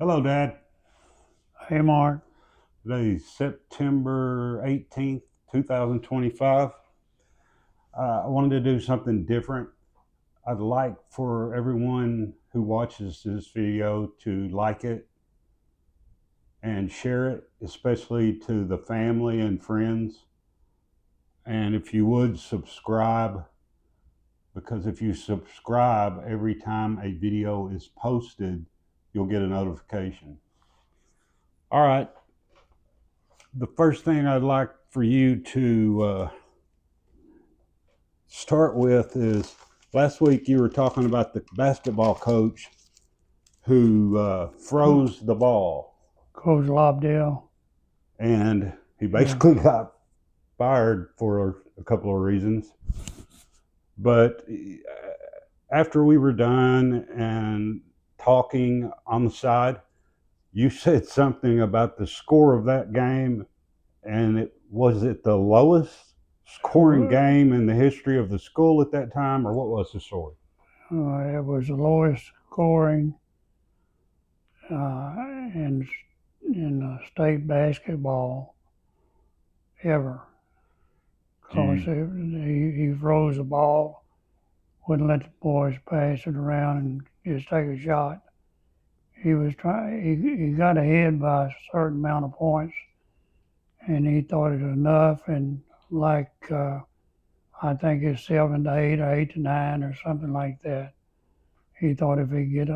Hello, Dad. Hey, Mark. Today's September 18th, 2025. I wanted to do something different. I'd like for everyone who watches this video to like it and share it, especially to the family and friends. And if you would subscribe, because if you subscribe every time a video is posted, you'll get a notification. All right. The first thing I'd like for you to start with is last week you were talking about the basketball coach who froze the ball, Coach Lobdell. and he Yeah. basically got fired for a couple of reasons. But after we were done and talking on the side, you said something about the score of that game, and it the lowest scoring game in the history of the school at that time, or what was the story? It was the lowest scoring in state basketball ever. Because he froze the ball, wouldn't let the boys pass it around and just take a shot. He was he got ahead by a certain amount of points, and he thought it was enough. And like I think it's 7-8 or 8-9 or something like that. He thought if he could get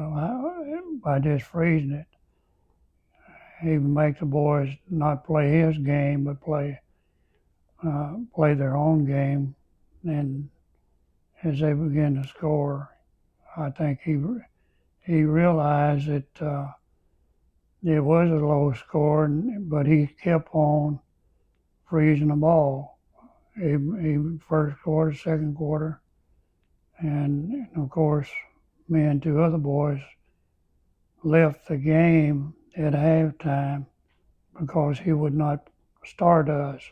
by just freezing it, he would make the boys not play his game, but play their own game. And as they began to score, I think he realized that it was a low score, but he kept on freezing the ball. He first quarter, second quarter, and of course, me and two other boys left the game at halftime because he would not start us.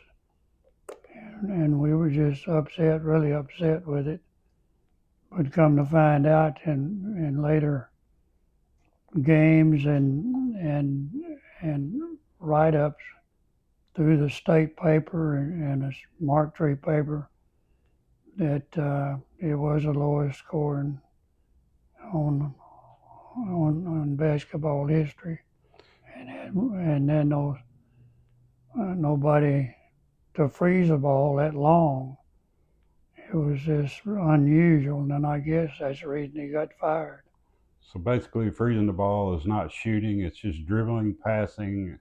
And we were just upset, really upset with it. But come to find out in later games and write-ups through the state paper and the Mark Tree paper that it was the lowest scoring on basketball history, and then nobody to freeze a ball that long. It was just unusual, and I guess that's the reason he got fired. So basically, freezing the ball is not shooting; it's just dribbling, passing,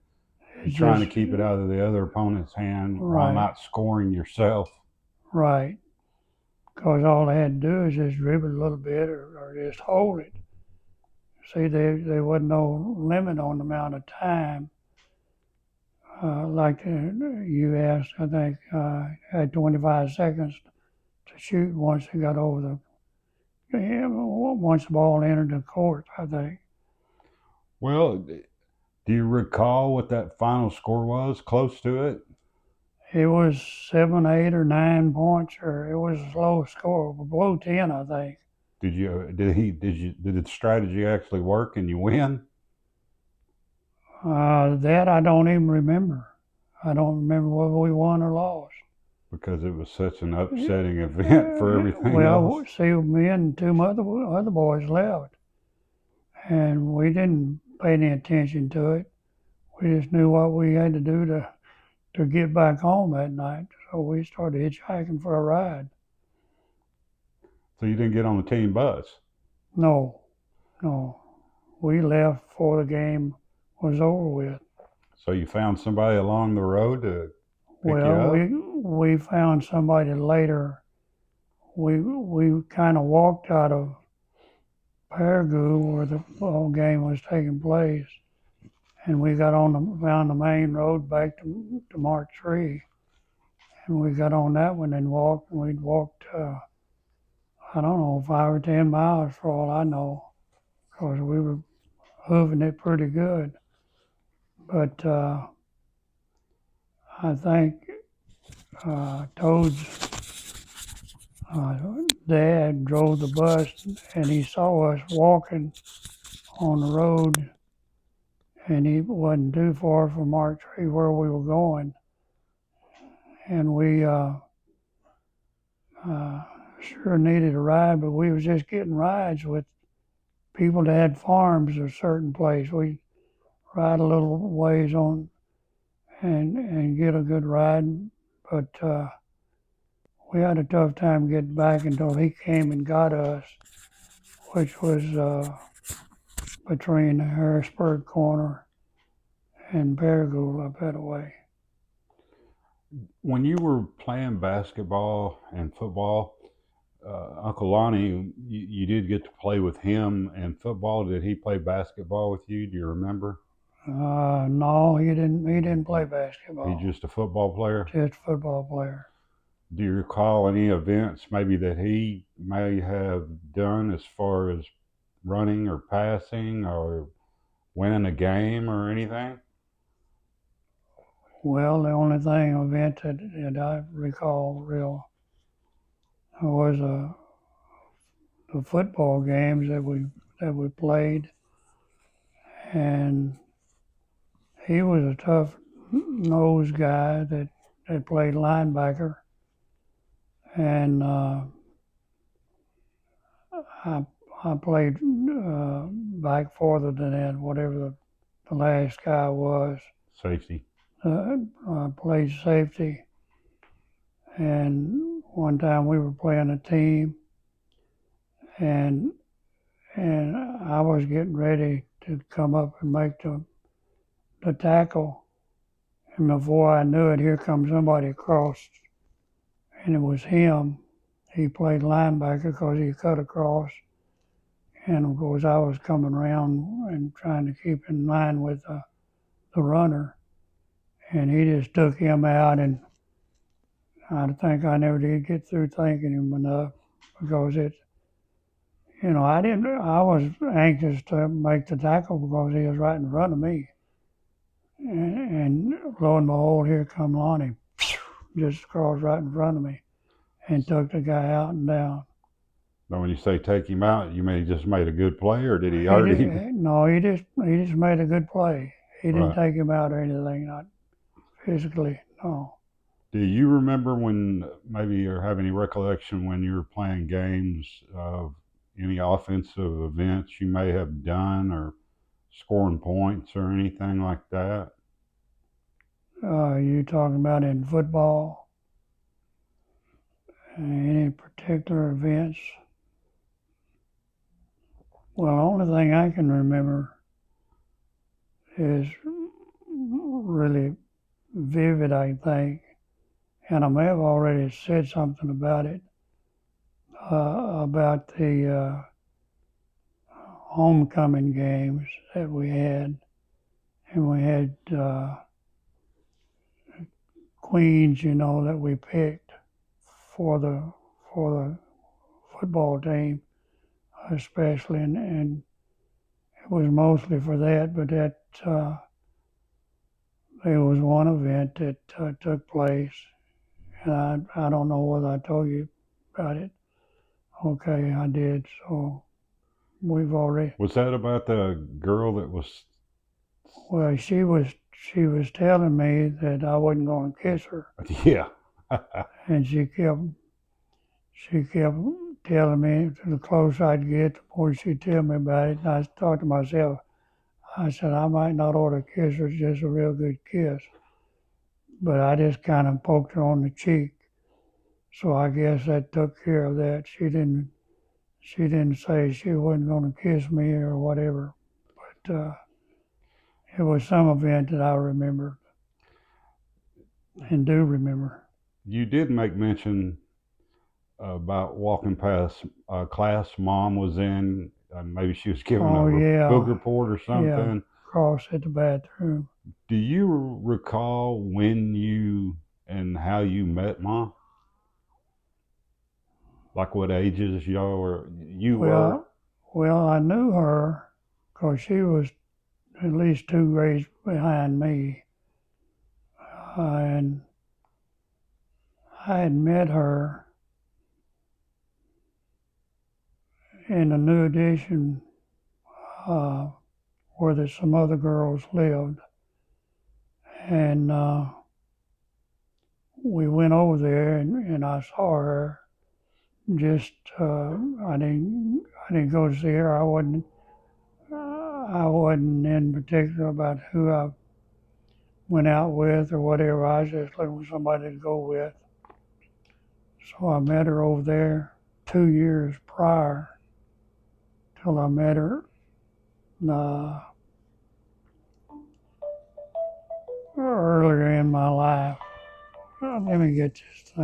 and It's trying to just keep it out of the other opponent's hand while right, not scoring yourself. right. Because all they had to do is just dribble a little bit or just hold it. See, there wasn't no limit on the amount of time. Like you asked, I think had 25 seconds to shoot once he got over once the ball entered the court, I think. Well, do you recall what that final score was? Close to it? It was 7, 8, or 9 points, or it was a low score, below 10, I think. Did the strategy actually work and you win? That I don't even remember. I don't remember whether we won or lost. Because it was such an upsetting event for everything Well, else. see, me and two other boys left, and we didn't pay any attention to it. We just knew what we had to do to get back home that night. So we started hitchhiking for a ride. So you didn't get on the team bus. No, no, we left before the game was over with. So you found somebody along the road to pick you Well, up? we found somebody later. We kind of walked out of Paragu where the ball game was taking place, and we got found the main road back to Mark Tree, and we got on that one and walked. And we'd walked I don't know 5 or 10 miles for all I know, because we were hooving it pretty good. But I think Toad's dad drove the bus, and he saw us walking on the road and he wasn't too far from Archery where we were going, and we sure needed a ride, but we was just getting rides with people that had farms or certain place. We ride a little ways on and get a good ride, but we had a tough time getting back until he came and got us, which was between Harrisburg Corner and Paragould up that way. When you were playing basketball and football, Uncle Lonnie, you did get to play with him in football. Did he play basketball with you? Do you remember? No, he didn't. He didn't play He's basketball. just a football player. Just football player. Do you recall any events maybe that he may have done as far as running or passing or winning a game or anything? Well, the only event that I recall real was the football games that we played, and he was a tough nosed guy that played linebacker, and I I played back farther than that, whatever the last guy was. Safety. I played safety, and one time we were playing a team, and I was getting ready to come up and make the tackle, and before I knew it, here comes somebody across, and it was him. He played linebacker because he cut across, and of course I was coming around and trying to keep in line with the runner, and he just took him out, and I think I never did get through thanking him enough because I was anxious to make the tackle because he was right in front of me. And lo and behold, here come Lonnie, just crossed right in front of me and took the guy out and down. Now, when you say take him out, you mean he just made a good play, or did he hurt him? No, he just made a good play. He didn't Right. take him out or anything, not physically, no. Do you remember when maybe or have any recollection when you were playing games of any offensive events you may have done or scoring points or anything like that? You talking about in football? Any particular events? Well, the only thing I can remember is really vivid, I think, and I may have already said something about it, about the homecoming games that we had, and we had queens, that we picked for the football team, especially, and it was mostly for that. But there was one event that took place, and I don't know whether I told you about it. Okay, I did. So we've already. Was that about the girl that was? Well, she was telling me that I wasn't going to kiss her, Yeah. and she kept telling me the closer I'd get, the more she'd tell me about it. And I thought to myself, I said I might not ought to kiss her, just a real good kiss, but I just kind of poked her on the cheek. So I guess that took care of that. She didn't say she wasn't going to kiss me or whatever, but it was some event that I remember and do remember. You did make mention about walking past a class mom was in. Maybe she was giving Oh a book yeah, report or yeah. something. Cross at the bathroom. Do you recall when you and how you met mom? Like what ages y'all were? You were? Well, I knew her because she was at least 2 grades behind me, and I had met her in the New Edition uh, where some other girls lived, and we went over there, and I saw her. Just I didn't go to see her. I wasn't in particular about who I went out with or whatever. I was just looking for somebody to go with. So I met her over there 2 years prior till I met her earlier in my life. Let me get this thing.